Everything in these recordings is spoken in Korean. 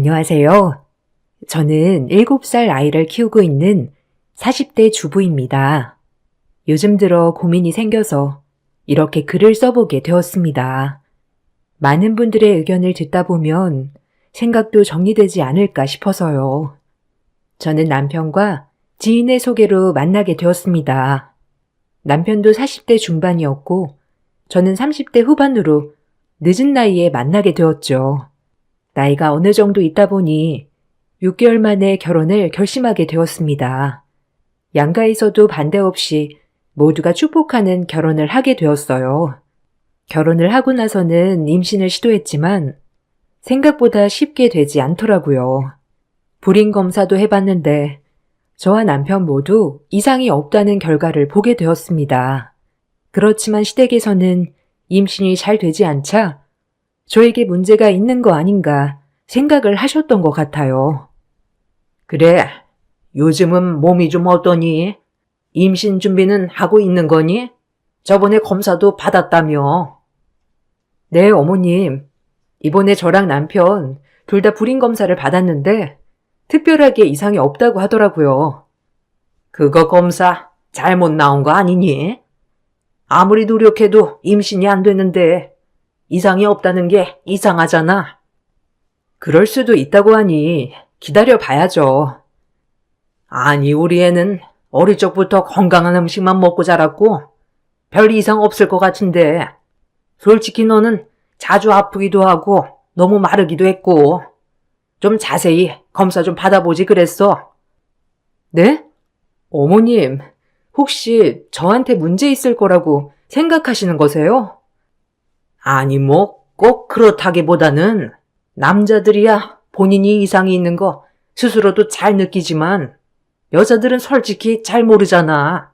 안녕하세요. 저는 7살 아이를 키우고 있는 40대 주부입니다. 요즘 들어 고민이 생겨서 이렇게 글을 써보게 되었습니다. 많은 분들의 의견을 듣다 보면 생각도 정리되지 않을까 싶어서요. 저는 남편과 지인의 소개로 만나게 되었습니다. 남편도 40대 중반이었고 저는 30대 후반으로 늦은 나이에 만나게 되었죠. 나이가 어느 정도 있다 보니 6개월 만에 결혼을 결심하게 되었습니다. 양가에서도 반대 없이 모두가 축복하는 결혼을 하게 되었어요. 결혼을 하고 나서는 임신을 시도했지만 생각보다 쉽게 되지 않더라고요. 불임 검사도 해봤는데 저와 남편 모두 이상이 없다는 결과를 보게 되었습니다. 그렇지만 시댁에서는 임신이 잘 되지 않자 저에게 문제가 있는 거 아닌가 생각을 하셨던 것 같아요. 그래, 요즘은 몸이 좀 어떠니? 임신 준비는 하고 있는 거니? 저번에 검사도 받았다며. 네, 어머님. 이번에 저랑 남편 둘 다 불임 검사를 받았는데 특별하게 이상이 없다고 하더라고요. 그거 검사 잘못 나온 거 아니니? 아무리 노력해도 임신이 안 되는데 이상이 없다는 게 이상하잖아. 그럴 수도 있다고 하니 기다려 봐야죠. 아니, 우리 애는 어릴 적부터 건강한 음식만 먹고 자랐고 별 이상 없을 것 같은데 솔직히 너는 자주 아프기도 하고 너무 마르기도 했고 좀 자세히 검사 좀 받아보지 그랬어. 네? 어머님, 혹시 저한테 문제 있을 거라고 생각하시는 거세요? 아니 뭐 꼭 그렇다기보다는 남자들이야 본인이 이상이 있는 거 스스로도 잘 느끼지만 여자들은 솔직히 잘 모르잖아.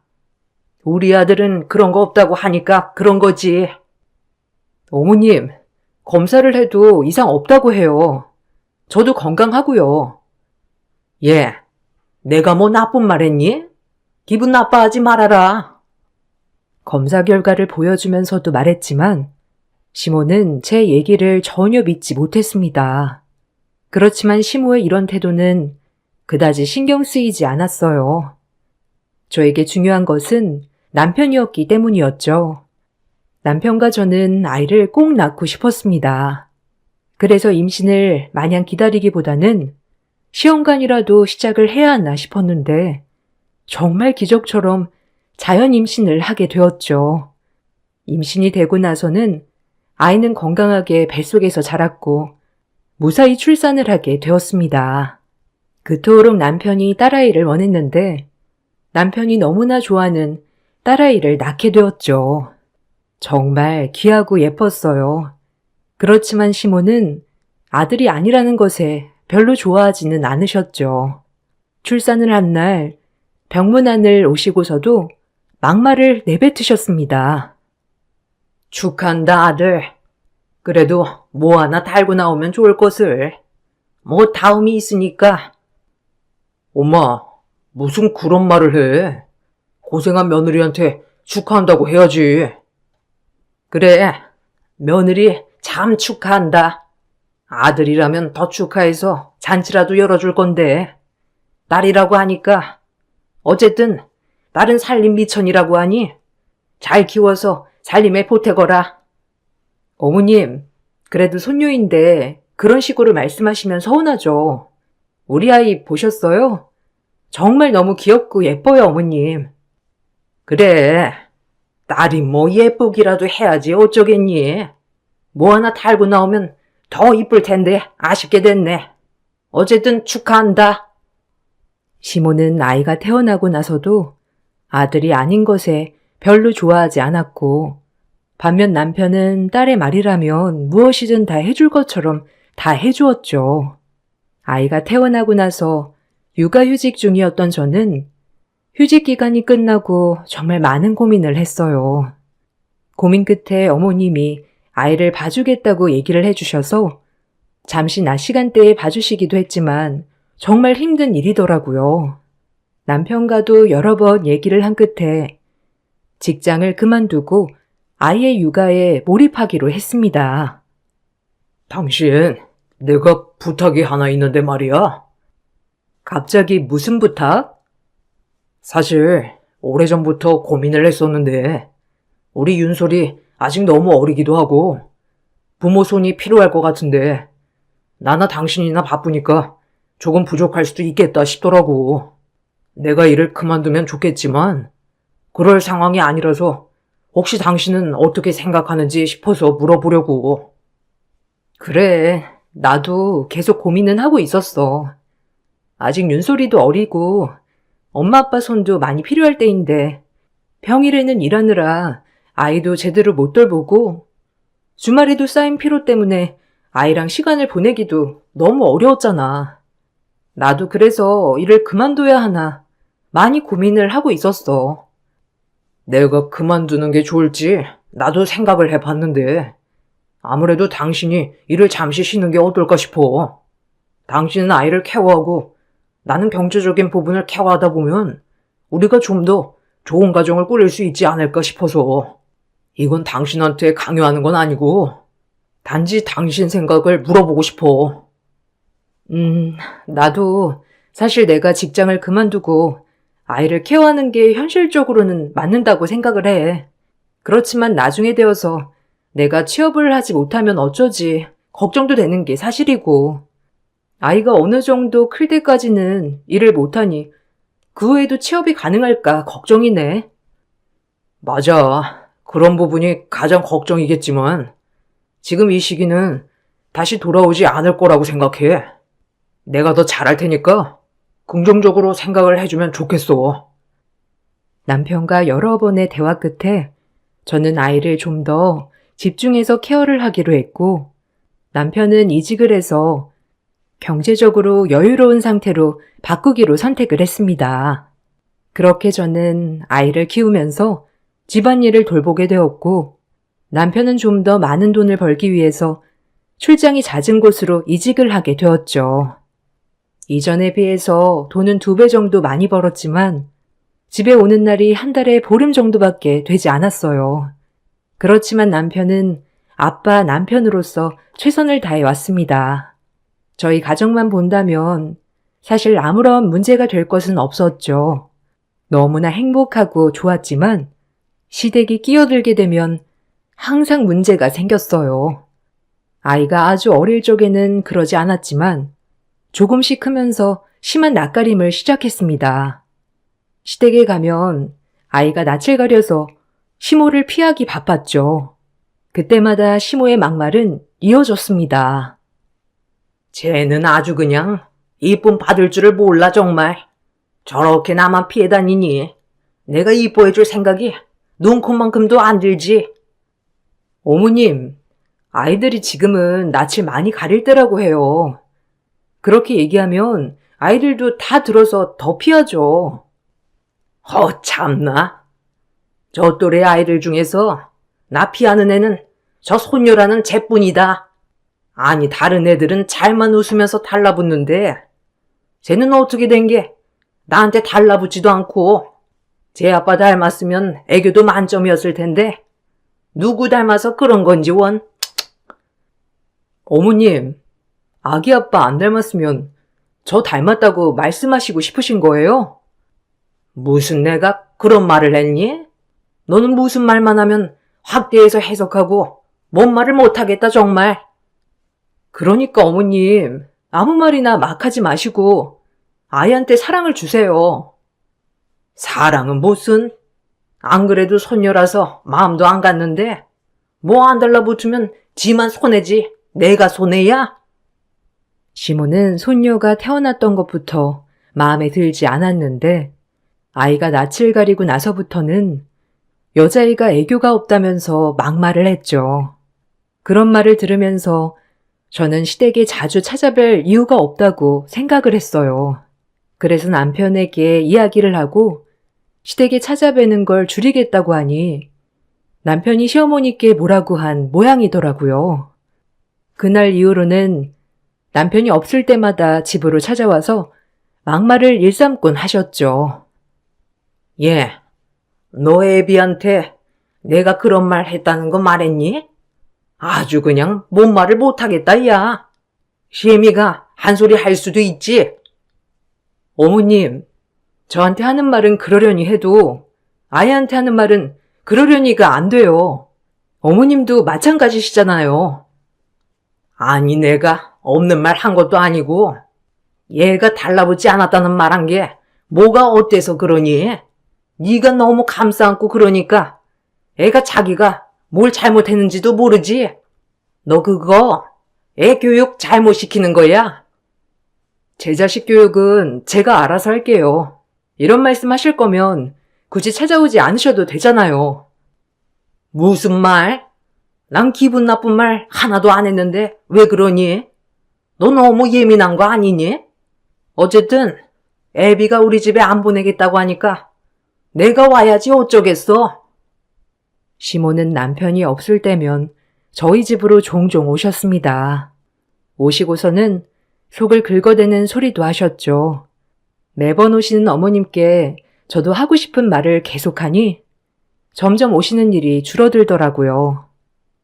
우리 아들은 그런 거 없다고 하니까 그런 거지. 어머님, 검사를 해도 이상 없다고 해요. 저도 건강하고요. 예, 내가 뭐 나쁜 말 했니? 기분 나빠하지 말아라. 검사 결과를 보여주면서도 말했지만 시모는 제 얘기를 전혀 믿지 못했습니다. 그렇지만 시모의 이런 태도는 그다지 신경 쓰이지 않았어요. 저에게 중요한 것은 남편이었기 때문이었죠. 남편과 저는 아이를 꼭 낳고 싶었습니다. 그래서 임신을 마냥 기다리기보다는 시험관이라도 시작을 해야 하나 싶었는데 정말 기적처럼 자연 임신을 하게 되었죠. 임신이 되고 나서는 아이는 건강하게 뱃속에서 자랐고 무사히 출산을 하게 되었습니다. 그토록 남편이 딸아이를 원했는데 남편이 너무나 좋아하는 딸아이를 낳게 되었죠. 정말 귀하고 예뻤어요. 그렇지만 시모는 아들이 아니라는 것에 별로 좋아하지는 않으셨죠. 출산을 한 날 병문안을 오시고서도 막말을 내뱉으셨습니다. 축하한다 아들. 그래도 뭐 하나 달고 나오면 좋을 것을. 뭐 다음이 있으니까. 엄마, 무슨 그런 말을 해. 고생한 며느리한테 축하한다고 해야지. 그래, 며느리 참 축하한다. 아들이라면 더 축하해서 잔치라도 열어줄 건데 딸이라고 하니까 어쨌든 딸은 살림 미천이라고 하니 잘 키워서 살림에 보태거라. 어머님, 그래도 손녀인데 그런 식으로 말씀하시면 서운하죠. 우리 아이 보셨어요? 정말 너무 귀엽고 예뻐요, 어머님. 그래, 딸이 뭐 예쁘기라도 해야지 어쩌겠니. 뭐 하나 달고 나오면 더 이쁠 텐데 아쉽게 됐네. 어쨌든 축하한다. 시모는 아이가 태어나고 나서도 아들이 아닌 것에 별로 좋아하지 않았고 반면 남편은 딸의 말이라면 무엇이든 다 해줄 것처럼 다 해주었죠. 아이가 태어나고 나서 육아휴직 중이었던 저는 휴직 기간이 끝나고 정말 많은 고민을 했어요. 고민 끝에 어머님이 아이를 봐주겠다고 얘기를 해주셔서 잠시 낮 시간대에 봐주시기도 했지만 정말 힘든 일이더라고요. 남편과도 여러 번 얘기를 한 끝에 직장을 그만두고 아이의 육아에 몰입하기로 했습니다. 당신 내가 부탁이 하나 있는데 말이야. 갑자기 무슨 부탁? 사실 오래전부터 고민을 했었는데 우리 윤솔이 아직 너무 어리기도 하고 부모 손이 필요할 것 같은데 나나 당신이나 바쁘니까 조금 부족할 수도 있겠다 싶더라고. 내가 일을 그만두면 좋겠지만 그럴 상황이 아니라서 혹시 당신은 어떻게 생각하는지 싶어서 물어보려고. 그래, 나도 계속 고민은 하고 있었어. 아직 윤솔이도 어리고 엄마 아빠 손도 많이 필요할 때인데 평일에는 일하느라 아이도 제대로 못 돌보고 주말에도 쌓인 피로 때문에 아이랑 시간을 보내기도 너무 어려웠잖아. 나도 그래서 일을 그만둬야 하나 많이 고민을 하고 있었어. 내가 그만두는 게 좋을지 나도 생각을 해봤는데 아무래도 당신이 일을 잠시 쉬는 게 어떨까 싶어. 당신은 아이를 케어하고 나는 경제적인 부분을 케어하다 보면 우리가 좀 더 좋은 가정을 꾸릴 수 있지 않을까 싶어서. 이건 당신한테 강요하는 건 아니고 단지 당신 생각을 물어보고 싶어. 나도 사실 내가 직장을 그만두고 아이를 케어하는 게 현실적으로는 맞는다고 생각을 해. 그렇지만 나중에 되어서 내가 취업을 하지 못하면 어쩌지 걱정도 되는 게 사실이고 아이가 어느 정도 클 때까지는 일을 못하니 그 후에도 취업이 가능할까 걱정이네. 맞아. 그런 부분이 가장 걱정이겠지만 지금 이 시기는 다시 돌아오지 않을 거라고 생각해. 내가 더 잘할 테니까 긍정적으로 생각을 해주면 좋겠어. 남편과 여러 번의 대화 끝에 저는 아이를 좀 더 집중해서 케어를 하기로 했고 남편은 이직을 해서 경제적으로 여유로운 상태로 바꾸기로 선택을 했습니다. 그렇게 저는 아이를 키우면서 집안일을 돌보게 되었고 남편은 좀 더 많은 돈을 벌기 위해서 출장이 잦은 곳으로 이직을 하게 되었죠. 이전에 비해서 돈은 2배 정도 많이 벌었지만 집에 오는 날이 한 달에 보름 정도밖에 되지 않았어요. 그렇지만 남편은 아빠 남편으로서 최선을 다해 왔습니다. 저희 가정만 본다면 사실 아무런 문제가 될 것은 없었죠. 너무나 행복하고 좋았지만 시댁이 끼어들게 되면 항상 문제가 생겼어요. 아이가 아주 어릴 적에는 그러지 않았지만 조금씩 크면서 심한 낯가림을 시작했습니다. 시댁에 가면 아이가 낯을 가려서 시모를 피하기 바빴죠. 그때마다 시모의 막말은 이어졌습니다. 쟤는 아주 그냥 이쁨 받을 줄을 몰라 정말. 저렇게 나만 피해 다니니 내가 이뻐해줄 생각이 눈코만큼도 안 들지. 어머님, 아이들이 지금은 낯을 많이 가릴 때라고 해요. 그렇게 얘기하면 아이들도 다 들어서 더 피하죠. 참나. 저 또래 아이들 중에서 나 피하는 애는 저 손녀라는 쟤뿐이다. 아니 다른 애들은 잘만 웃으면서 달라붙는데 쟤는 어떻게 된 게 나한테 달라붙지도 않고 제 아빠 닮았으면 애교도 만점이었을 텐데 누구 닮아서 그런 건지 원. 어머님, 아기 아빠 안 닮았으면 저 닮았다고 말씀하시고 싶으신 거예요? 무슨 내가 그런 말을 했니? 너는 무슨 말만 하면 확대해서 해석하고 뭔 말을 못하겠다 정말. 그러니까 어머님, 아무 말이나 막 하지 마시고 아이한테 사랑을 주세요. 사랑은 무슨? 안 그래도 손녀라서 마음도 안 갔는데 뭐 안 달라붙으면 지만 손해지 내가 손해야? 시모는 손녀가 태어났던 것부터 마음에 들지 않았는데 아이가 낯을 가리고 나서부터는 여자애가 애교가 없다면서 막말을 했죠. 그런 말을 들으면서 저는 시댁에 자주 찾아뵐 이유가 없다고 생각을 했어요. 그래서 남편에게 이야기를 하고 시댁에 찾아뵈는 걸 줄이겠다고 하니 남편이 시어머니께 뭐라고 한 모양이더라고요. 그날 이후로는 남편이 없을 때마다 집으로 찾아와서 막말을 일삼곤 하셨죠. 예, 너 애비한테 내가 그런 말 했다는 거 말했니? 아주 그냥 뭔 말을 못하겠다 야. 시애미가 한 소리 할 수도 있지. 어머님, 저한테 하는 말은 그러려니 해도 아이한테 하는 말은 그러려니가 안 돼요. 어머님도 마찬가지시잖아요. 아니, 내가 없는 말 한 것도 아니고 얘가 달라붙지 않았다는 말 한 게 뭐가 어때서 그러니? 네가 너무 감싸 안고 그러니까 애가 자기가 뭘 잘못했는지도 모르지. 너 그거 애 교육 잘못 시키는 거야. 제 자식 교육은 제가 알아서 할게요. 이런 말씀 하실 거면 굳이 찾아오지 않으셔도 되잖아요. 무슨 말? 난 기분 나쁜 말 하나도 안 했는데 왜 그러니? 너 너무 예민한 거 아니니? 어쨌든 애비가 우리 집에 안 보내겠다고 하니까 내가 와야지 어쩌겠어. 시모는 남편이 없을 때면 저희 집으로 종종 오셨습니다. 오시고서는 속을 긁어대는 소리도 하셨죠. 매번 오시는 어머님께 저도 하고 싶은 말을 계속하니 점점 오시는 일이 줄어들더라고요.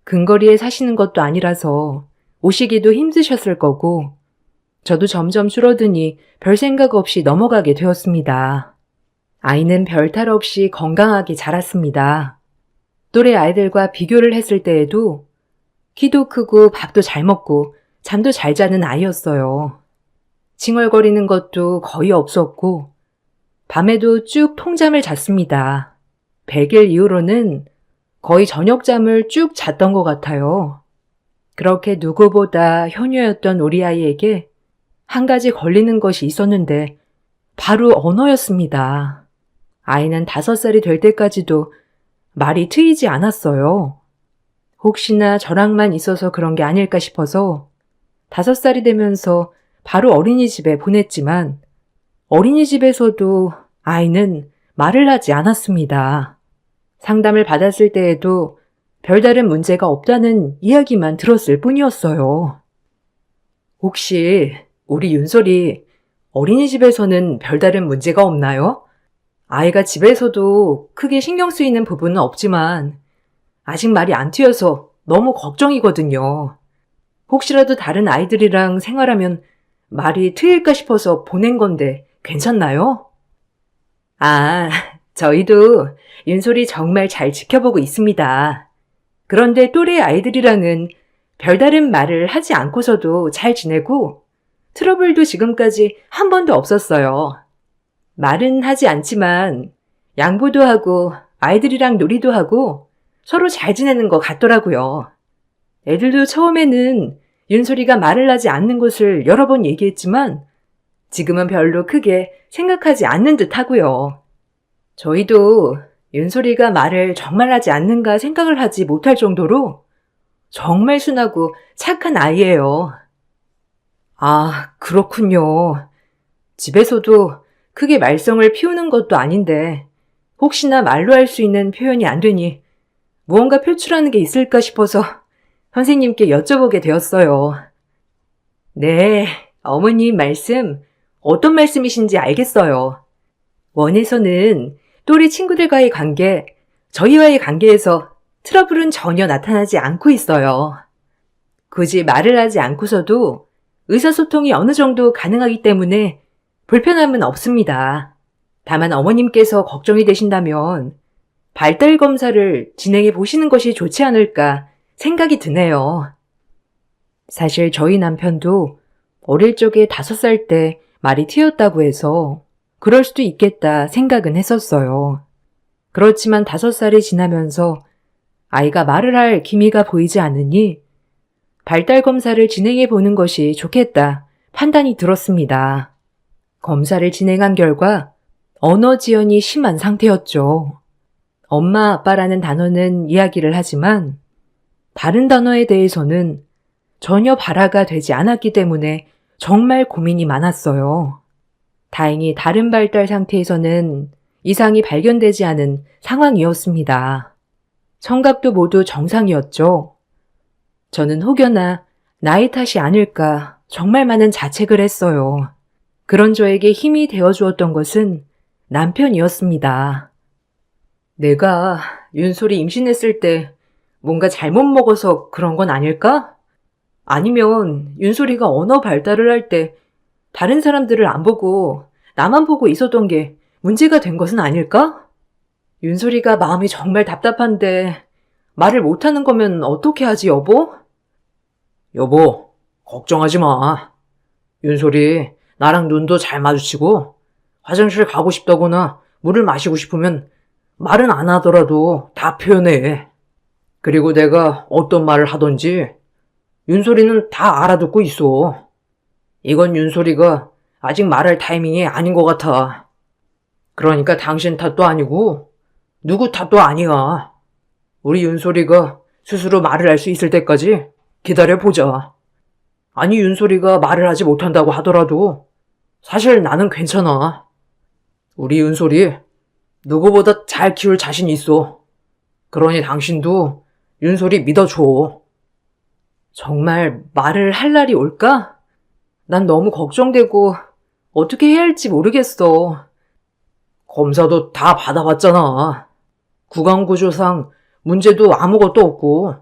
근거리에 사시는 것도 아니라서 오시기도 힘드셨을 거고 저도 점점 줄어드니 별 생각 없이 넘어가게 되었습니다. 아이는 별 탈 없이 건강하게 자랐습니다. 또래 아이들과 비교를 했을 때에도 키도 크고 밥도 잘 먹고 잠도 잘 자는 아이였어요. 칭얼거리는 것도 거의 없었고 밤에도 쭉 통잠을 잤습니다. 100일 이후로는 거의 저녁잠을 쭉 잤던 것 같아요. 그렇게 누구보다 효녀였던 우리 아이에게 한 가지 걸리는 것이 있었는데 바로 언어였습니다. 아이는 5살이 될 때까지도 말이 트이지 않았어요. 혹시나 저랑만 있어서 그런 게 아닐까 싶어서 5살이 되면서 바로 어린이집에 보냈지만 어린이집에서도 아이는 말을 하지 않았습니다. 상담을 받았을 때에도 별다른 문제가 없다는 이야기만 들었을 뿐이었어요. 혹시 우리 윤솔이 어린이집에서는 별다른 문제가 없나요? 아이가 집에서도 크게 신경 쓰이는 부분은 없지만 아직 말이 안 트여서 너무 걱정이거든요. 혹시라도 다른 아이들이랑 생활하면 말이 트일까 싶어서 보낸 건데 괜찮나요? 아, 저희도 윤솔이 정말 잘 지켜보고 있습니다. 그런데 또래 아이들이랑은 별다른 말을 하지 않고서도 잘 지내고 트러블도 지금까지 한 번도 없었어요. 말은 하지 않지만 양보도 하고 아이들이랑 놀이도 하고 서로 잘 지내는 것 같더라고요. 애들도 처음에는 윤솔이가 말을 하지 않는 것을 여러 번 얘기했지만 지금은 별로 크게 생각하지 않는 듯 하고요. 저희도 윤솔이가 말을 정말 하지 않는가 생각을 하지 못할 정도로 정말 순하고 착한 아이예요. 아, 그렇군요. 집에서도 크게 말썽을 피우는 것도 아닌데 혹시나 말로 할 수 있는 표현이 안 되니 무언가 표출하는 게 있을까 싶어서 선생님께 여쭤보게 되었어요. 네, 어머님 말씀 어떤 말씀이신지 알겠어요. 원에서는 또래 친구들과의 관계, 저희와의 관계에서 트러블은 전혀 나타나지 않고 있어요. 굳이 말을 하지 않고서도 의사소통이 어느 정도 가능하기 때문에 불편함은 없습니다. 다만 어머님께서 걱정이 되신다면 발달 검사를 진행해 보시는 것이 좋지 않을까 생각이 드네요. 사실 저희 남편도 어릴 적에 5살 때 말이 트였다고 해서 그럴 수도 있겠다 생각은 했었어요. 그렇지만 5살이 지나면서 아이가 말을 할 기미가 보이지 않으니 발달 검사를 진행해 보는 것이 좋겠다 판단이 들었습니다. 검사를 진행한 결과 언어 지연이 심한 상태였죠. 엄마, 아빠라는 단어는 이야기를 하지만 다른 단어에 대해서는 전혀 발화가 되지 않았기 때문에 정말 고민이 많았어요. 다행히 다른 발달 상태에서는 이상이 발견되지 않은 상황이었습니다. 청각도 모두 정상이었죠. 저는 혹여나 나이 탓이 아닐까 정말 많은 자책을 했어요. 그런 저에게 힘이 되어주었던 것은 남편이었습니다. 내가 윤솔이 임신했을 때 뭔가 잘못 먹어서 그런 건 아닐까? 아니면 윤소리가 언어 발달을 할 때 다른 사람들을 안 보고 나만 보고 있었던 게 문제가 된 것은 아닐까? 윤소리가 마음이 정말 답답한데 말을 못하는 거면 어떻게 하지, 여보? 여보, 걱정하지 마. 윤솔이 나랑 눈도 잘 마주치고 화장실 가고 싶다거나 물을 마시고 싶으면 말은 안 하더라도 다 표현해. 그리고 내가 어떤 말을 하던지 윤솔이는 다 알아듣고 있어. 이건 윤솔이가 아직 말할 타이밍이 아닌 것 같아. 그러니까 당신 탓도 아니고 누구 탓도 아니야. 우리 윤솔이가 스스로 말을 할 수 있을 때까지 기다려보자. 아니, 윤솔이가 말을 하지 못한다고 하더라도 사실 나는 괜찮아. 우리 윤솔이 누구보다 잘 키울 자신 있어. 그러니 당신도 윤솔이 믿어줘. 정말 말을 할 날이 올까? 난 너무 걱정되고 어떻게 해야 할지 모르겠어. 검사도 다 받아봤잖아. 구강구조상 문제도 아무것도 없고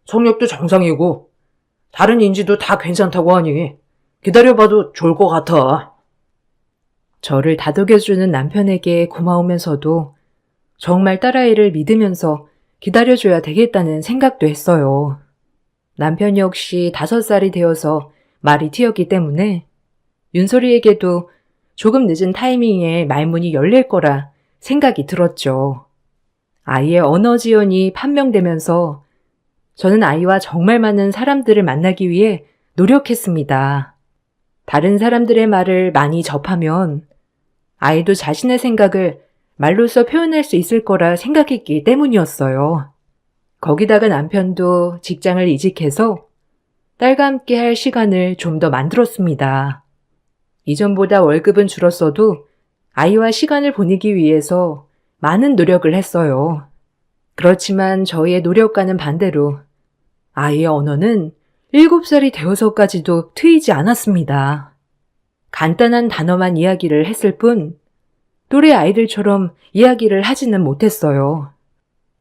성력도 정상이고 다른 인지도 다 괜찮다고 하니 기다려봐도 좋을 것 같아. 저를 다독여주는 남편에게 고마우면서도 정말 딸아이를 믿으면서 기다려줘야 되겠다는 생각도 했어요. 남편 역시 5살이 되어서 말이 튀었기 때문에 윤소리에게도 조금 늦은 타이밍에 말문이 열릴 거라 생각이 들었죠. 아이의 언어 지연이 판명되면서 저는 아이와 정말 많은 사람들을 만나기 위해 노력했습니다. 다른 사람들의 말을 많이 접하면 아이도 자신의 생각을 말로써 표현할 수 있을 거라 생각했기 때문이었어요. 거기다가 남편도 직장을 이직해서 딸과 함께 할 시간을 좀 더 만들었습니다. 이전보다 월급은 줄었어도 아이와 시간을 보내기 위해서 많은 노력을 했어요. 그렇지만 저희의 노력과는 반대로 아이의 언어는 7살이 되어서까지도 트이지 않았습니다. 간단한 단어만 이야기를 했을 뿐 또래 아이들처럼 이야기를 하지는 못했어요.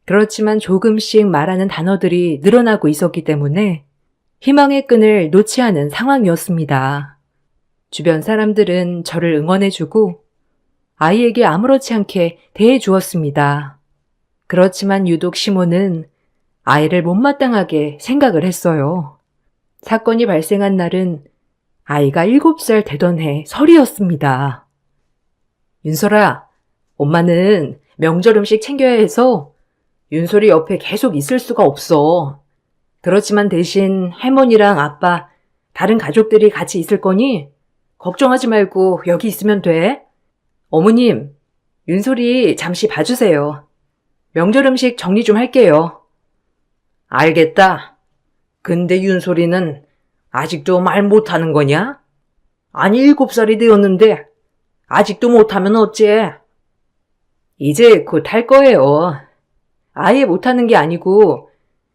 그렇지만 조금씩 말하는 단어들이 늘어나고 있었기 때문에 희망의 끈을 놓지 않은 상황이었습니다. 주변 사람들은 저를 응원해주고 아이에게 아무렇지 않게 대해주었습니다. 그렇지만 유독 시몬은 아이를 못마땅하게 생각을 했어요. 사건이 발생한 날은 아이가 7살 되던 해 설이었습니다. 윤설아, 엄마는 명절 음식 챙겨야 해서 윤솔이 옆에 계속 있을 수가 없어. 그렇지만 대신 할머니랑 아빠, 다른 가족들이 같이 있을 거니 걱정하지 말고 여기 있으면 돼. 어머님, 윤솔이 잠시 봐주세요. 명절 음식 정리 좀 할게요. 알겠다. 근데 윤솔이는 아직도 말 못하는 거냐? 아니, 7살이 되었는데 아직도 못하면 어째? 이제 곧 할 거예요. 아예 못하는 게 아니고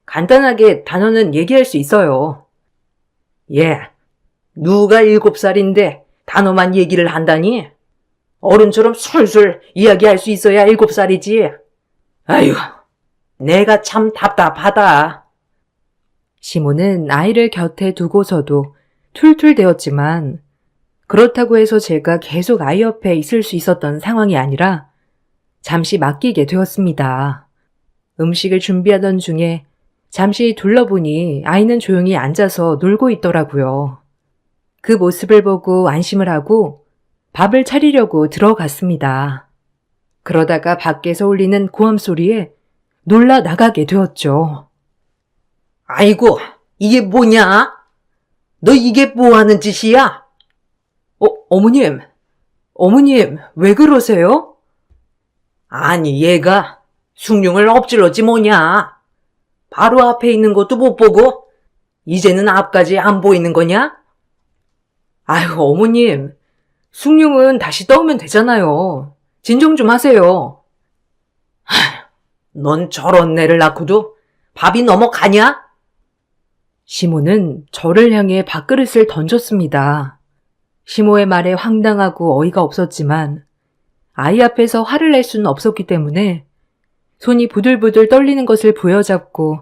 간단하게 단어는 얘기할 수 있어요. 예, 누가 7살인데 단어만 얘기를 한다니? 어른처럼 술술 이야기할 수 있어야 7살이지. 아휴, 내가 참 답답하다. 시몬은 아이를 곁에 두고서도 툴툴대었지만 그렇다고 해서 제가 계속 아이 옆에 있을 수 있었던 상황이 아니라 잠시 맡기게 되었습니다. 음식을 준비하던 중에 잠시 둘러보니 아이는 조용히 앉아서 놀고 있더라고요. 그 모습을 보고 안심을 하고 밥을 차리려고 들어갔습니다. 그러다가 밖에서 울리는 고함 소리에 놀라 나가게 되었죠. 아이고, 이게 뭐냐? 너 이게 뭐 하는 짓이야? 어머님, 왜 그러세요? 아니, 얘가 숭늉을 엎질렀지 뭐냐? 바로 앞에 있는 것도 못 보고 이제는 앞까지 안 보이는 거냐? 아유, 어머님, 숭늉은 다시 떠오면 되잖아요. 진정 좀 하세요. 넌 저런 애를 낳고도 밥이 넘어가냐? 시모는 저를 향해 밥그릇을 던졌습니다. 시모의 말에 황당하고 어이가 없었지만 아이 앞에서 화를 낼 수는 없었기 때문에 손이 부들부들 떨리는 것을 부여잡고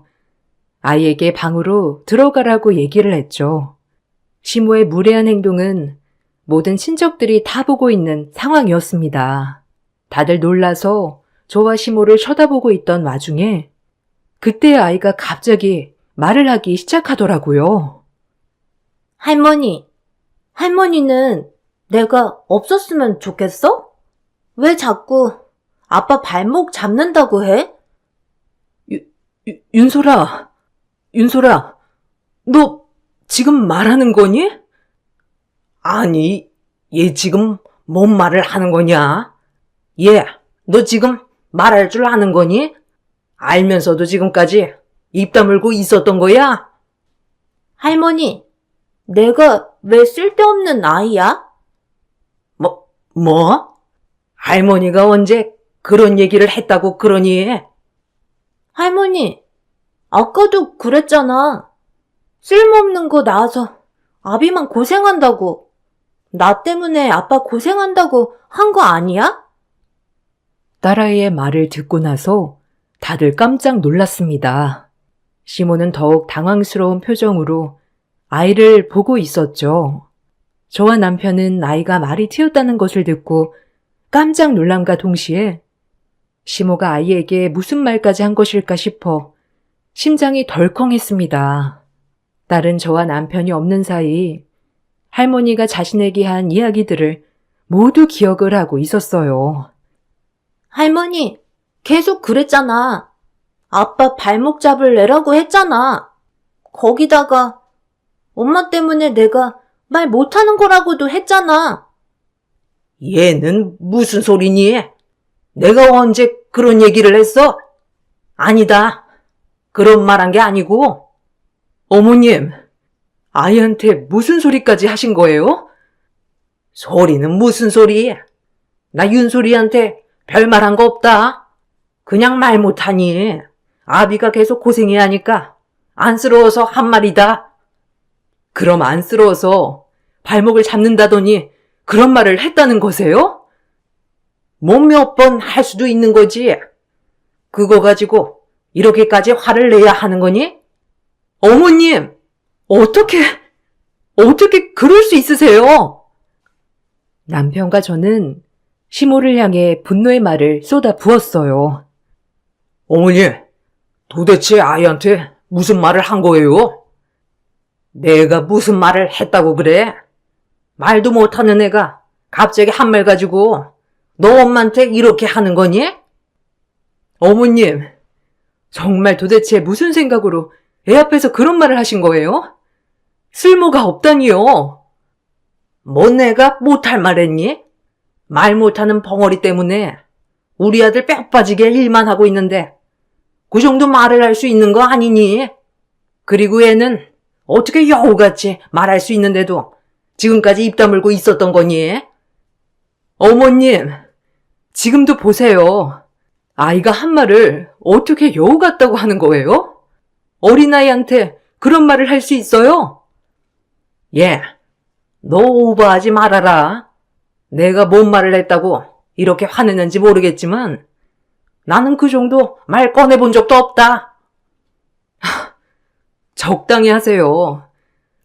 아이에게 방으로 들어가라고 얘기를 했죠. 시모의 무례한 행동은 모든 친척들이 다 보고 있는 상황이었습니다. 다들 놀라서 저와 시모를 쳐다보고 있던 와중에 그때 아이가 갑자기 말을 하기 시작하더라고요. 할머니는 내가 없었으면 좋겠어? 왜 자꾸 아빠 발목 잡는다고 해? 윤솔아, 너 지금 말하는 거니? 아니, 얘 지금 뭔 말을 하는 거냐? 얘, 너 지금 말할 줄 아는 거니? 알면서도 지금까지 입 다물고 있었던 거야? 할머니, 내가 왜 쓸데없는 아이야? 뭐? 할머니가 언제 그런 얘기를 했다고 그러니? 할머니, 아까도 그랬잖아. 쓸모없는 거 낳아서 아비만 고생한다고. 나 때문에 아빠 고생한다고 한 거 아니야? 딸아이의 말을 듣고 나서 다들 깜짝 놀랐습니다. 시모는 더욱 당황스러운 표정으로 아이를 보고 있었죠. 저와 남편은 아이가 말이 튀었다는 것을 듣고 깜짝 놀람과 동시에 시모가 아이에게 무슨 말까지 한 것일까 싶어 심장이 덜컹했습니다. 딸은 저와 남편이 없는 사이 할머니가 자신에게 한 이야기들을 모두 기억을 하고 있었어요. 할머니, 계속 그랬잖아. 아빠 발목 잡을래라고 했잖아. 거기다가 엄마 때문에 내가 말 못하는 거라고도 했잖아. 얘는 무슨 소리니? 내가 언제 그런 얘기를 했어? 아니다. 그런 말 한 게 아니고. 어머님, 아이한테 무슨 소리까지 하신 거예요? 소리는 무슨 소리? 나 윤소리한테 별말 한 거 없다. 그냥 말 못하니 아비가 계속 고생해야 하니까 안쓰러워서 한 말이다. 그럼 안쓰러워서 발목을 잡는다더니 그런 말을 했다는 거세요? 뭐 몇 번 할 수도 있는 거지. 그거 가지고 이렇게까지 화를 내야 하는 거니? 어머님, 어떻게 그럴 수 있으세요? 남편과 저는 시모를 향해 분노의 말을 쏟아 부었어요. 어머니, 도대체 아이한테 무슨 말을 한 거예요? 내가 무슨 말을 했다고 그래? 말도 못하는 애가 갑자기 한 말 가지고 너 엄마한테 이렇게 하는 거니? 어머님, 정말 도대체 무슨 생각으로 애 앞에서 그런 말을 하신 거예요? 쓸모가 없다니요. 뭐 내가 못할 말 했니? 말 못하는 벙어리 때문에 우리 아들 뼈 빠지게 일만 하고 있는데 그 정도 말을 할 수 있는 거 아니니? 그리고 애는 어떻게 여우같이 말할 수 있는데도 지금까지 입 다물고 있었던 거니? 어머님, 지금도 보세요. 아이가 한 말을 어떻게 여우 같다고 하는 거예요? 어린아이한테 그런 말을 할 수 있어요? 예, 너 오버하지 말아라. 내가 뭔 말을 했다고 이렇게 화내는지 모르겠지만 나는 그 정도 말 꺼내본 적도 없다. 적당히 하세요.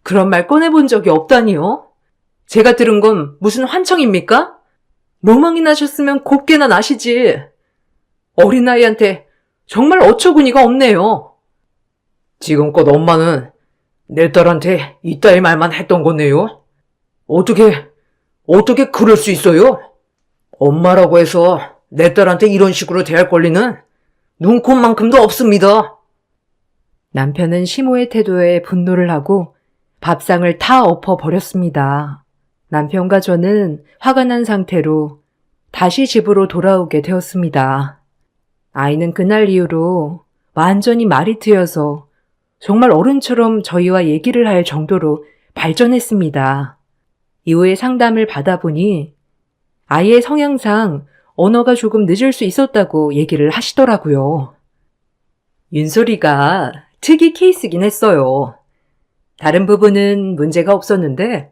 그런 말 꺼내본 적이 없다니요? 제가 들은 건 무슨 환청입니까? 멍멍이 나셨으면 곱게나 나시지. 어린아이한테 정말 어처구니가 없네요. 지금껏 엄마는 내 딸한테 이따위 말만 했던 거네요? 어떻게 그럴 수 있어요? 엄마라고 해서 내 딸한테 이런 식으로 대할 권리는 눈꼽만큼도 없습니다. 남편은 시모의 태도에 분노를 하고 밥상을 다 엎어버렸습니다. 남편과 저는 화가 난 상태로 다시 집으로 돌아오게 되었습니다. 아이는 그날 이후로 완전히 말이 트여서 정말 어른처럼 저희와 얘기를 할 정도로 발전했습니다. 이후에 상담을 받아보니 아이의 성향상 언어가 조금 늦을 수 있었다고 얘기를 하시더라고요. 윤소리가 특이 케이스긴 했어요. 다른 부분은 문제가 없었는데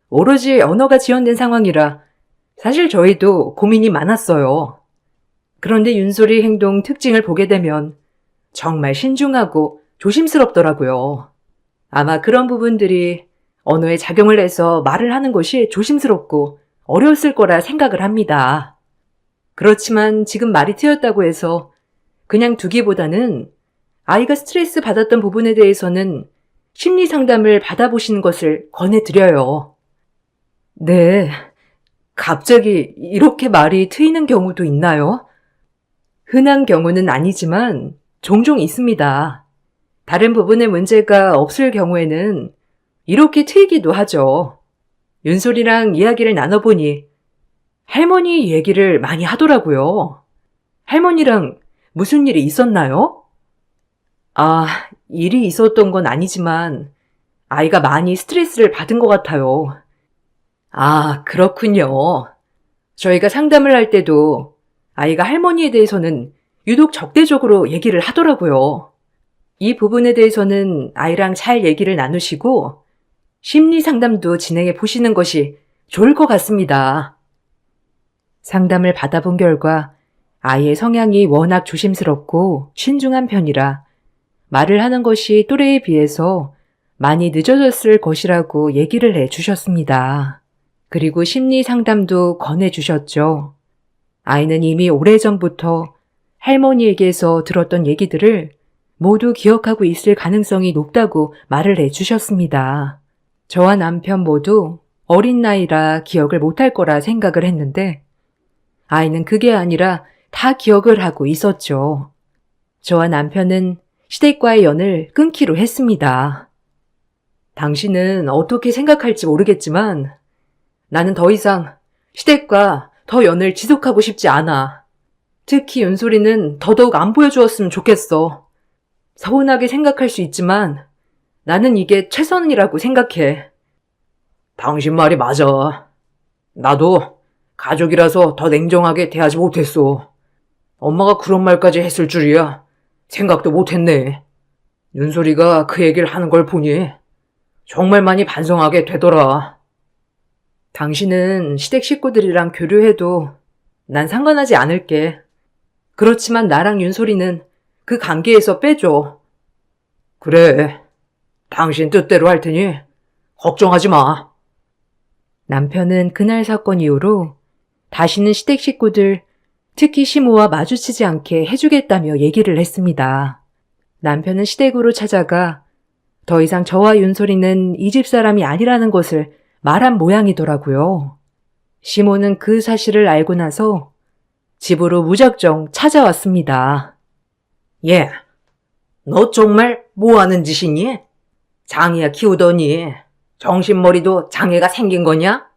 오로지 언어가 지연된 상황이라 사실 저희도 고민이 많았어요. 그런데 윤소리 행동 특징을 보게 되면 정말 신중하고 조심스럽더라고요. 아마 그런 부분들이 언어에 작용을 해서 말을 하는 것이 조심스럽고 어려웠을 거라 생각을 합니다. 그렇지만 지금 말이 트였다고 해서 그냥 두기보다는 아이가 스트레스 받았던 부분에 대해서는 심리 상담을 받아보시는 것을 권해드려요. 네, 갑자기 이렇게 말이 트이는 경우도 있나요? 흔한 경우는 아니지만 종종 있습니다. 다른 부분에 문제가 없을 경우에는 이렇게 트이기도 하죠. 윤솔이랑 이야기를 나눠보니 할머니 얘기를 많이 하더라고요. 할머니랑 무슨 일이 있었나요? 아, 일이 있었던 건 아니지만 아이가 많이 스트레스를 받은 것 같아요. 아, 그렇군요. 저희가 상담을 할 때도 아이가 할머니에 대해서는 유독 적대적으로 얘기를 하더라고요. 이 부분에 대해서는 아이랑 잘 얘기를 나누시고 심리 상담도 진행해 보시는 것이 좋을 것 같습니다. 상담을 받아본 결과 아이의 성향이 워낙 조심스럽고 신중한 편이라 말을 하는 것이 또래에 비해서 많이 늦어졌을 것이라고 얘기를 해 주셨습니다. 그리고 심리 상담도 권해 주셨죠. 아이는 이미 오래전부터 할머니에게서 들었던 얘기들을 모두 기억하고 있을 가능성이 높다고 말을 해 주셨습니다. 저와 남편 모두 어린 나이라 기억을 못할 거라 생각을 했는데 아이는 그게 아니라 다 기억을 하고 있었죠. 저와 남편은 시댁과의 연을 끊기로 했습니다. 당신은 어떻게 생각할지 모르겠지만 나는 더 이상 시댁과 더 연을 지속하고 싶지 않아. 특히 윤소리는 더더욱 안 보여주었으면 좋겠어. 서운하게 생각할 수 있지만 나는 이게 최선이라고 생각해. 당신 말이 맞아. 나도 가족이라서 더 냉정하게 대하지 못했어. 엄마가 그런 말까지 했을 줄이야 생각도 못했네. 윤소리가 그 얘기를 하는 걸 보니 정말 많이 반성하게 되더라. 당신은 시댁 식구들이랑 교류해도 난 상관하지 않을게. 그렇지만 나랑 윤소리는 그 관계에서 빼줘. 그래, 당신 뜻대로 할 테니 걱정하지 마. 남편은 그날 사건 이후로 다시는 시댁 식구들, 특히 시모와 마주치지 않게 해주겠다며 얘기를 했습니다. 남편은 시댁으로 찾아가 더 이상 저와 윤소리는 이 집 사람이 아니라는 것을 말한 모양이더라고요. 시모는 그 사실을 알고 나서 집으로 무작정 찾아왔습니다. 얘, 너 정말 뭐하는 짓이니? 장애야 키우더니 정신머리도 장애가 생긴 거냐?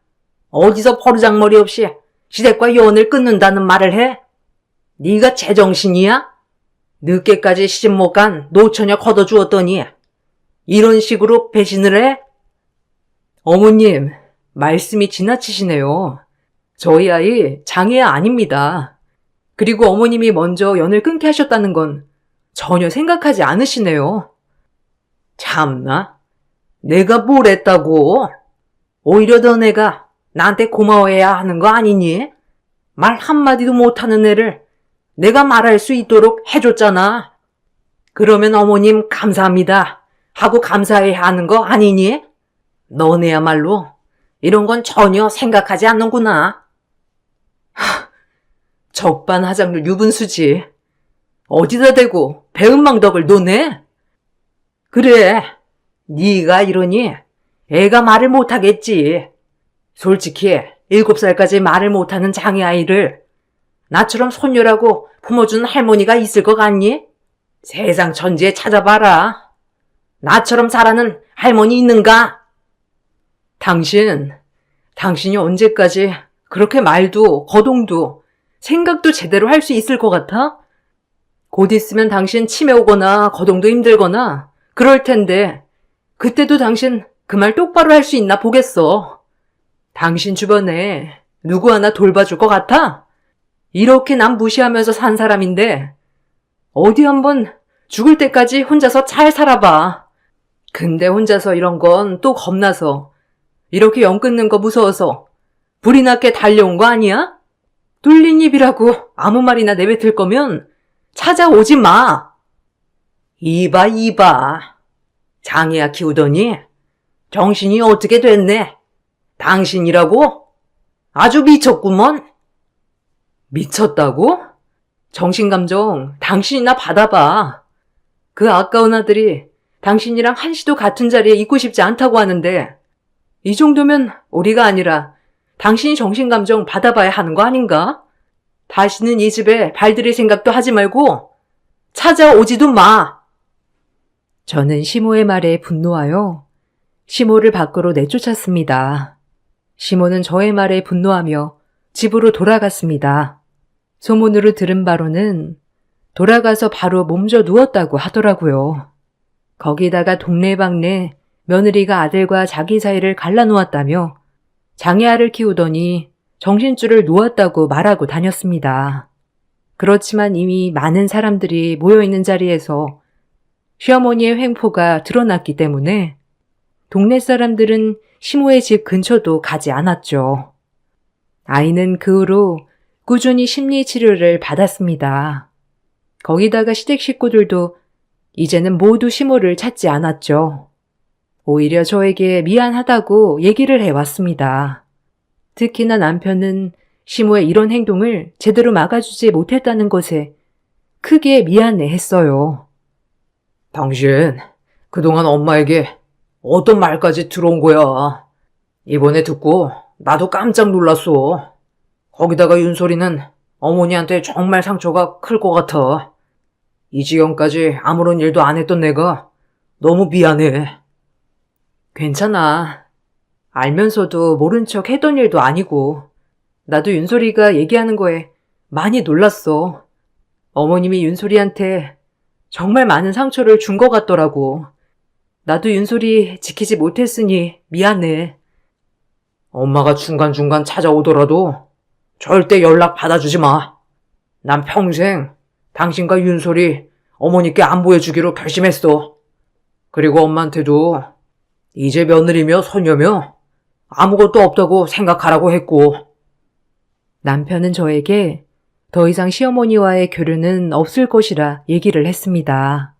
어디서 버르장머리 없이 시댁과 연을 끊는다는 말을 해? 네가 제정신이야? 늦게까지 시집 못 간 노처녀 걷어주었더니 이런 식으로 배신을 해? 어머님, 말씀이 지나치시네요. 저희 아이 장애야 아닙니다. 그리고 어머님이 먼저 연을 끊게 하셨다는 건 전혀 생각하지 않으시네요. 참나, 내가 뭘 했다고? 오히려 너네가 나한테 고마워해야 하는 거 아니니? 말 한마디도 못하는 애를 내가 말할 수 있도록 해줬잖아. 그러면 어머님 감사합니다 하고 감사해야 하는 거 아니니? 너네야말로 이런 건 전혀 생각하지 않는구나. 적반하장률 유분수지. 어디다 대고 배은망덕을 노네? 그래, 네가 이러니 애가 말을 못하겠지. 솔직히 7살까지 말을 못하는 장애아이를 나처럼 손녀라고 품어주는 할머니가 있을 것 같니? 세상 천지에 찾아봐라. 나처럼 잘하는 할머니 있는가? 당신이 언제까지 그렇게 말도 거동도 생각도 제대로 할 수 있을 것 같아? 곧 있으면 당신 치매 오거나 거동도 힘들거나 그럴 텐데 그때도 당신 그 말 똑바로 할 수 있나 보겠어. 당신 주변에 누구 하나 돌봐줄 것 같아? 이렇게 남 무시하면서 산 사람인데 어디 한번 죽을 때까지 혼자서 잘 살아봐. 근데 혼자서 이런 건 또 겁나서 이렇게 연 끊는 거 무서워서 불이 났게 달려온 거 아니야? 뚫린 입이라고 아무 말이나 내뱉을 거면 찾아오지 마. 이봐. 장애야 키우더니 정신이 어떻게 됐네. 당신이라고? 아주 미쳤구먼. 미쳤다고? 정신감정 당신이나 받아봐. 그 아까운 아들이 당신이랑 한시도 같은 자리에 있고 싶지 않다고 하는데 이 정도면 우리가 아니라 당신이 정신감정 받아봐야 하는 거 아닌가? 다시는 이 집에 발들일 생각도 하지 말고 찾아오지도 마. 저는 시모의 말에 분노하여 시모를 밖으로 내쫓았습니다. 시모는 저의 말에 분노하며 집으로 돌아갔습니다. 소문으로 들은 바로는 돌아가서 바로 몸져 누웠다고 하더라고요. 거기다가 동네방네 며느리가 아들과 자기 사이를 갈라놓았다며 장애아를 키우더니 정신줄을 놓았다고 말하고 다녔습니다. 그렇지만 이미 많은 사람들이 모여있는 자리에서 시어머니의 횡포가 드러났기 때문에 동네 사람들은 시모의 집 근처도 가지 않았죠. 아이는 그 후로 꾸준히 심리치료를 받았습니다. 거기다가 시댁 식구들도 이제는 모두 시모를 찾지 않았죠. 오히려 저에게 미안하다고 얘기를 해왔습니다. 특히나 남편은 시모의 이런 행동을 제대로 막아주지 못했다는 것에 크게 미안해했어요. 당신 그동안 엄마에게 어떤 말까지 들어온 거야. 이번에 듣고 나도 깜짝 놀랐어. 거기다가 윤소리는 어머니한테 정말 상처가 클 것 같아. 이 지경까지 아무런 일도 안 했던 내가 너무 미안해. 괜찮아. 알면서도 모른 척 했던 일도 아니고 나도 윤소리가 얘기하는 거에 많이 놀랐어. 어머님이 윤소리한테 정말 많은 상처를 준 것 같더라고. 나도 윤소리 지키지 못했으니 미안해. 엄마가 중간중간 찾아오더라도 절대 연락 받아주지 마. 난 평생 당신과 윤소리 어머니께 안 보여주기로 결심했어. 그리고 엄마한테도 이제 며느리며 손녀며 아무것도 없다고 생각하라고 했고. 남편은 저에게 더 이상 시어머니와의 교류는 없을 것이라 얘기를 했습니다.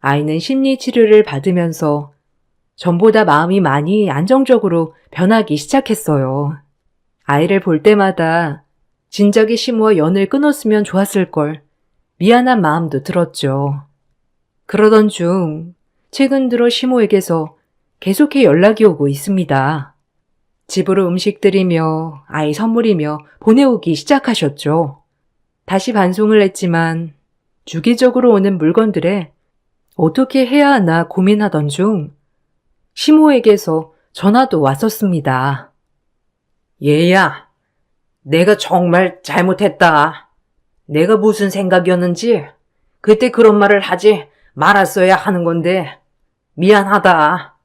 아이는 심리치료를 받으면서 전보다 마음이 많이 안정적으로 변하기 시작했어요. 아이를 볼 때마다 진작에 시모와 연을 끊었으면 좋았을 걸 미안한 마음도 들었죠. 그러던 중 최근 들어 시모에게서 계속해 연락이 오고 있습니다. 집으로 음식들이며 아이 선물이며 보내오기 시작하셨죠. 다시 반송을 했지만 주기적으로 오는 물건들에 어떻게 해야 하나 고민하던 중 시모에게서 전화도 왔었습니다. 얘야, 내가 정말 잘못했다. 내가 무슨 생각이었는지 그때 그런 말을 하지 말았어야 하는 건데 미안하다.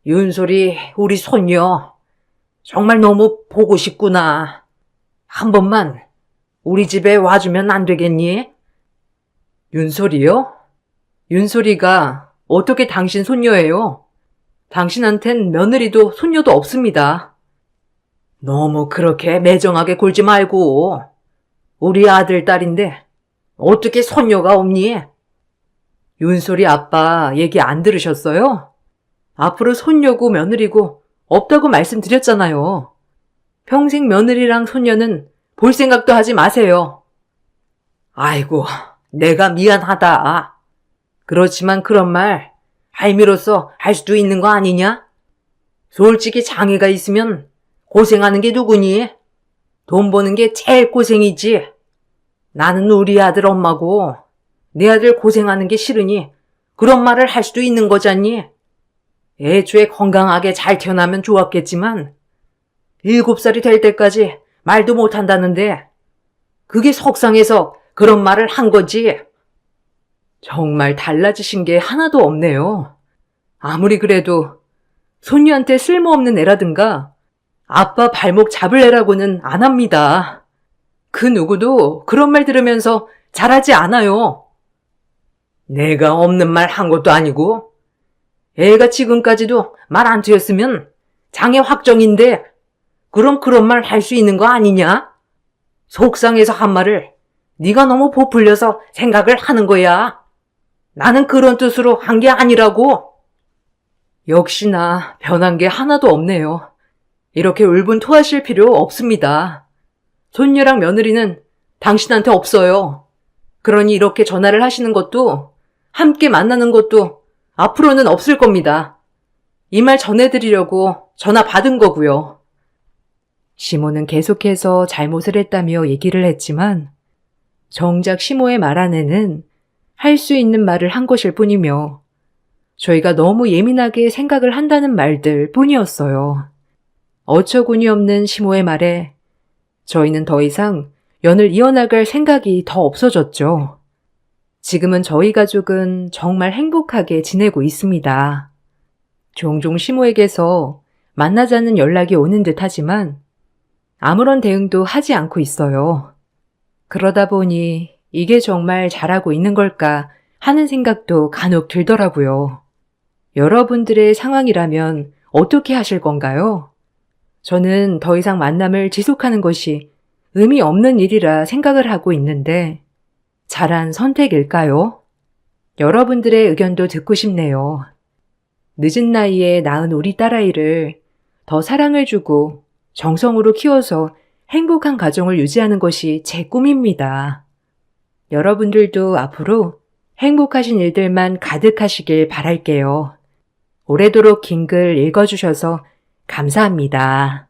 윤솔이 우리 손녀 정말 너무 보고 싶구나. 한 번만 우리 집에 와주면 안 되겠니? 윤솔이요? 윤솔이가 어떻게 당신 손녀예요? 당신한텐 며느리도 손녀도 없습니다. 너무 그렇게 매정하게 굴지 말고. 우리 아들, 딸인데 어떻게 손녀가 없니? 윤솔이 아빠 얘기 안 들으셨어요? 앞으로 손녀고 며느리고 없다고 말씀드렸잖아요. 평생 며느리랑 손녀는 볼 생각도 하지 마세요. 아이고, 내가 미안하다. 그렇지만 그런 말 할미로서 할 수도 있는 거 아니냐? 솔직히 장애가 있으면 고생하는 게 누구니? 돈 버는 게 제일 고생이지. 나는 우리 아들 엄마고 내 아들 고생하는 게 싫으니 그런 말을 할 수도 있는 거잖니. 애초에 건강하게 잘 태어나면 좋았겠지만 7살이 될 때까지 말도 못한다는데 그게 속상해서 그런 말을 한 거지. 정말 달라지신 게 하나도 없네요. 아무리 그래도 손녀한테 쓸모없는 애라든가 아빠 발목 잡을 애라고는 안 합니다. 그 누구도 그런 말 들으면서 잘하지 않아요. 내가 없는 말 한 것도 아니고 애가 지금까지도 말 안 트였으면 장애 확정인데 그럼 그런 말 할 수 있는 거 아니냐? 속상해서 한 말을 네가 너무 부풀려서 생각을 하는 거야. 나는 그런 뜻으로 한 게 아니라고. 역시나 변한 게 하나도 없네요. 이렇게 울분 토하실 필요 없습니다. 손녀랑 며느리는 당신한테 없어요. 그러니 이렇게 전화를 하시는 것도 함께 만나는 것도 앞으로는 없을 겁니다. 이 말 전해드리려고 전화 받은 거고요. 시모는 계속해서 잘못을 했다며 얘기를 했지만 정작 시모의 말 안에는 할 수 있는 말을 한 것일 뿐이며 저희가 너무 예민하게 생각을 한다는 말들 뿐이었어요. 어처구니 없는 시모의 말에 저희는 더 이상 연을 이어나갈 생각이 더 없어졌죠. 지금은 저희 가족은 정말 행복하게 지내고 있습니다. 종종 시모에게서 만나자는 연락이 오는 듯 하지만 아무런 대응도 하지 않고 있어요. 그러다 보니 이게 정말 잘하고 있는 걸까 하는 생각도 간혹 들더라고요. 여러분들의 상황이라면 어떻게 하실 건가요? 저는 더 이상 만남을 지속하는 것이 의미 없는 일이라 생각을 하고 있는데 잘한 선택일까요? 여러분들의 의견도 듣고 싶네요. 늦은 나이에 낳은 우리 딸아이를 더 사랑을 주고 정성으로 키워서 행복한 가정을 유지하는 것이 제 꿈입니다. 여러분들도 앞으로 행복하신 일들만 가득하시길 바랄게요. 오래도록 긴 글 읽어주셔서 감사합니다.